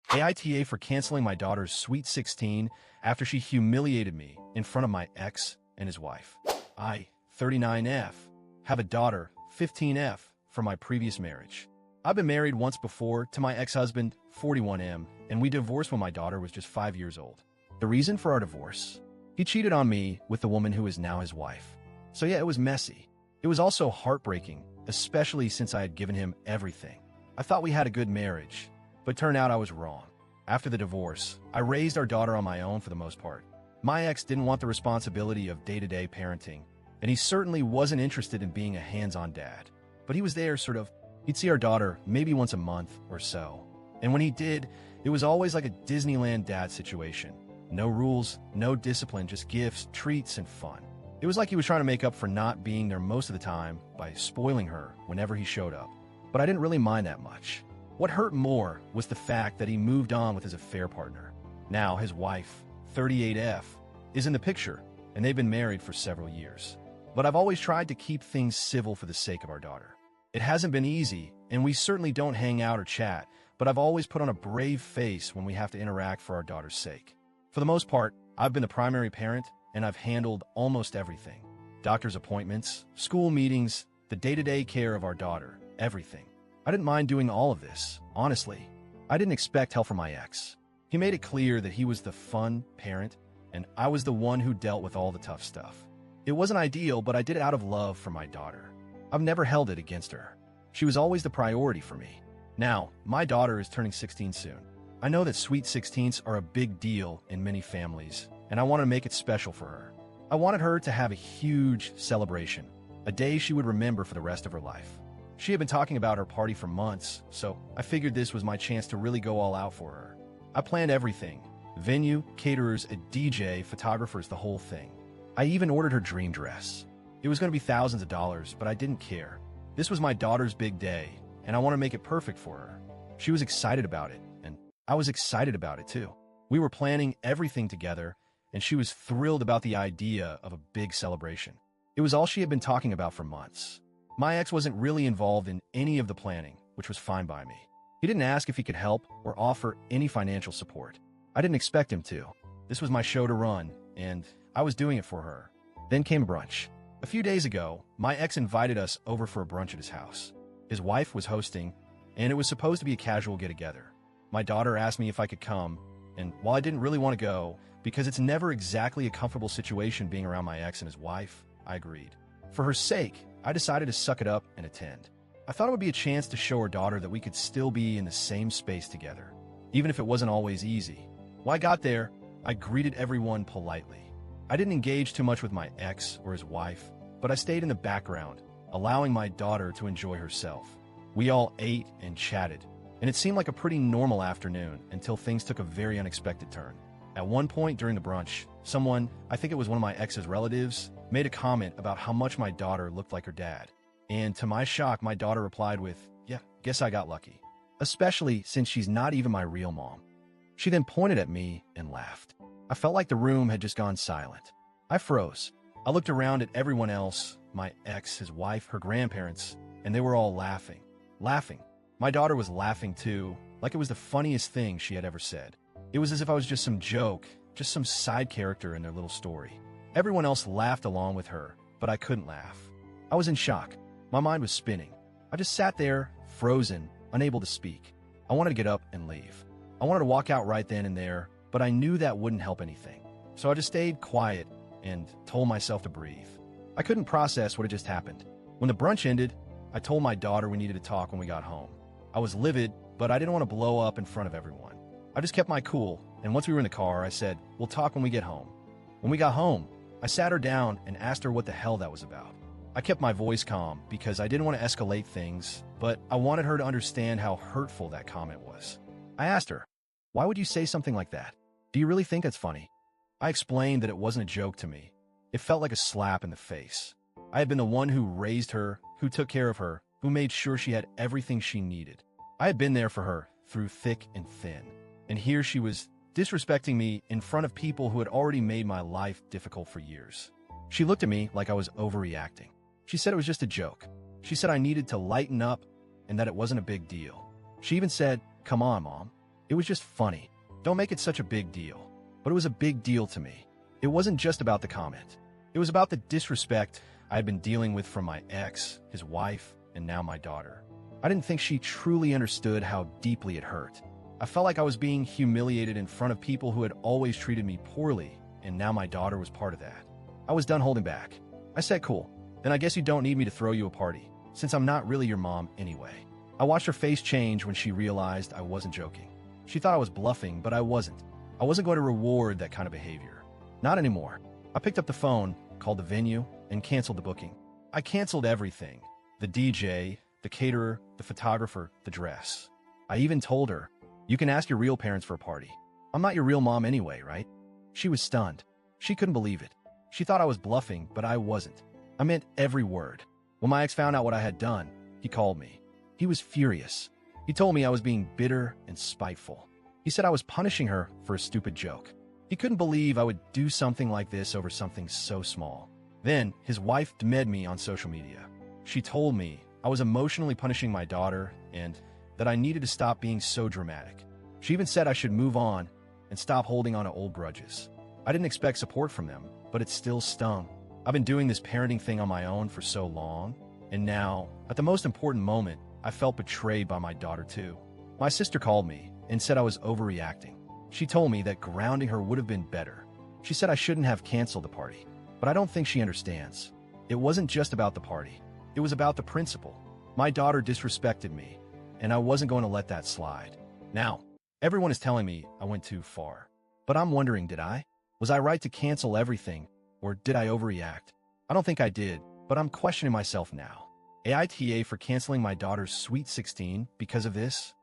AITA for canceling my daughter's sweet 16 after she humiliated me in front of my ex and his wife. I, 39F, have a daughter, 15F, from my previous marriage. I've been married once before to my ex-husband, 41M, and we divorced when my daughter was just 5 years old. The reason for our divorce? He cheated on me with the woman who is now his wife. So yeah, it was messy. It was also heartbreaking, especially since I had given him everything. I thought we had a good marriage, but turned out I was wrong. After the divorce, I raised our daughter on my own for the most part. My ex didn't want the responsibility of day-to-day parenting, and he certainly wasn't interested in being a hands-on dad. But he was there, sort of. He'd see our daughter maybe once a month or so. And when he did, it was always like a Disneyland dad situation. No rules, no discipline, just gifts, treats, and fun. It was like he was trying to make up for not being there most of the time by spoiling her whenever he showed up. But I didn't really mind that much. What hurt more was the fact that he moved on with his affair partner. Now his wife, 38F, is in the picture, and they've been married for several years. But I've always tried to keep things civil for the sake of our daughter. It hasn't been easy, and we certainly don't hang out or chat, but I've always put on a brave face when we have to interact for our daughter's sake. For the most part, I've been the primary parent, and I've handled almost everything. Doctor's appointments, school meetings, the day-to-day care of our daughter, everything. I didn't mind doing all of this, honestly. I didn't expect help from my ex. He made it clear that he was the fun parent, and I was the one who dealt with all the tough stuff. It wasn't ideal, but I did it out of love for my daughter. I've never held it against her. She was always the priority for me. Now, my daughter is turning 16 soon. I know that sweet 16s are a big deal in many families, and I want to make it special for her. I wanted her to have a huge celebration, a day she would remember for the rest of her life. She had been talking about her party for months, so I figured this was my chance to really go all out for her. I planned everything: venue, caterers, a DJ, photographers, the whole thing. I even ordered her dream dress. It was going to be thousands of dollars, but I didn't care. This was my daughter's big day, and I want to make it perfect for her. She was excited about it, and I was excited about it too. We were planning everything together, and she was thrilled about the idea of a big celebration. It was all she had been talking about for months. My ex wasn't really involved in any of the planning, which was fine by me. He didn't ask if he could help or offer any financial support. I didn't expect him to. This was my show to run, and I was doing it for her. Then came brunch. A few days ago, my ex invited us over for a brunch at his house. His wife was hosting, and it was supposed to be a casual get-together. My daughter asked me if I could come, and while I didn't really want to go, because it's never exactly a comfortable situation being around my ex and his wife, I agreed. For her sake, I decided to suck it up and attend. I thought it would be a chance to show her daughter that we could still be in the same space together, even if it wasn't always easy. When I got there, I greeted everyone politely. I didn't engage too much with my ex or his wife, but I stayed in the background, allowing my daughter to enjoy herself. We all ate and chatted, and it seemed like a pretty normal afternoon until things took a very unexpected turn. At one point during the brunch, someone, I think it was one of my ex's relatives, made a comment about how much my daughter looked like her dad. And to my shock, my daughter replied with, "Yeah, guess I got lucky." Especially since she's not even my real mom. She then pointed at me and laughed. I felt like the room had just gone silent. I froze. I looked around at everyone else, my ex, his wife, her grandparents, and they were all laughing. Laughing. My daughter was laughing too, like it was the funniest thing she had ever said. It was as if I was just some joke, just some side character in their little story. Everyone else laughed along with her, but I couldn't laugh. I was in shock. My mind was spinning. I just sat there, frozen, unable to speak. I wanted to get up and leave. I wanted to walk out right then and there, but I knew that wouldn't help anything. So I just stayed quiet and told myself to breathe. I couldn't process what had just happened. When the brunch ended, I told my daughter we needed to talk when we got home. I was livid, but I didn't want to blow up in front of everyone. I just kept my cool, and once we were in the car, I said, "We'll talk when we get home." When we got home, I sat her down and asked her what the hell that was about. I kept my voice calm because I didn't want to escalate things, but I wanted her to understand how hurtful that comment was. I asked her, "Why would you say something like that? Do you really think it's funny?" I explained that it wasn't a joke to me. It felt like a slap in the face. I had been the one who raised her, who took care of her, who made sure she had everything she needed. I had been there for her through thick and thin. And here she was disrespecting me in front of people who had already made my life difficult for years. She looked at me like I was overreacting. She said it was just a joke. She said I needed to lighten up and that it wasn't a big deal. She even said, "Come on, Mom." It was just funny. Don't make it such a big deal. But it was a big deal to me. It wasn't just about the comment. It was about the disrespect I had been dealing with from my ex, his wife, and now my daughter. I didn't think she truly understood how deeply it hurt. I felt like I was being humiliated in front of people who had always treated me poorly, and now my daughter was part of that. I was done holding back. I said, cool, then I guess you don't need me to throw you a party, since I'm not really your mom anyway. I watched her face change when she realized I wasn't joking. She thought I was bluffing, but I wasn't. I wasn't going to reward that kind of behavior. Not anymore. I picked up the phone, called the venue, and canceled the booking. I canceled everything. The DJ, the caterer, the photographer, the dress. I even told her, you can ask your real parents for a party. I'm not your real mom anyway, right? She was stunned. She couldn't believe it. She thought I was bluffing, but I wasn't. I meant every word. When my ex found out what I had done, he called me. He was furious. He told me I was being bitter and spiteful. He said I was punishing her for a stupid joke. He couldn't believe I would do something like this over something so small. Then, his wife DM'd me on social media. She told me I was emotionally punishing my daughter and that I needed to stop being so dramatic. She even said I should move on and stop holding on to old grudges. I didn't expect support from them, but it still stung. I've been doing this parenting thing on my own for so long, and now, at the most important moment, I felt betrayed by my daughter too. My sister called me and said I was overreacting. She told me that grounding her would have been better. She said I shouldn't have canceled the party, but I don't think she understands. It wasn't just about the party. It was about the principle. My daughter disrespected me, and I wasn't going to let that slide. Now, everyone is telling me I went too far. But I'm wondering, did I? Was I right to cancel everything, or did I overreact? I don't think I did, but I'm questioning myself now. AITA for canceling my daughter's Sweet 16 because of this?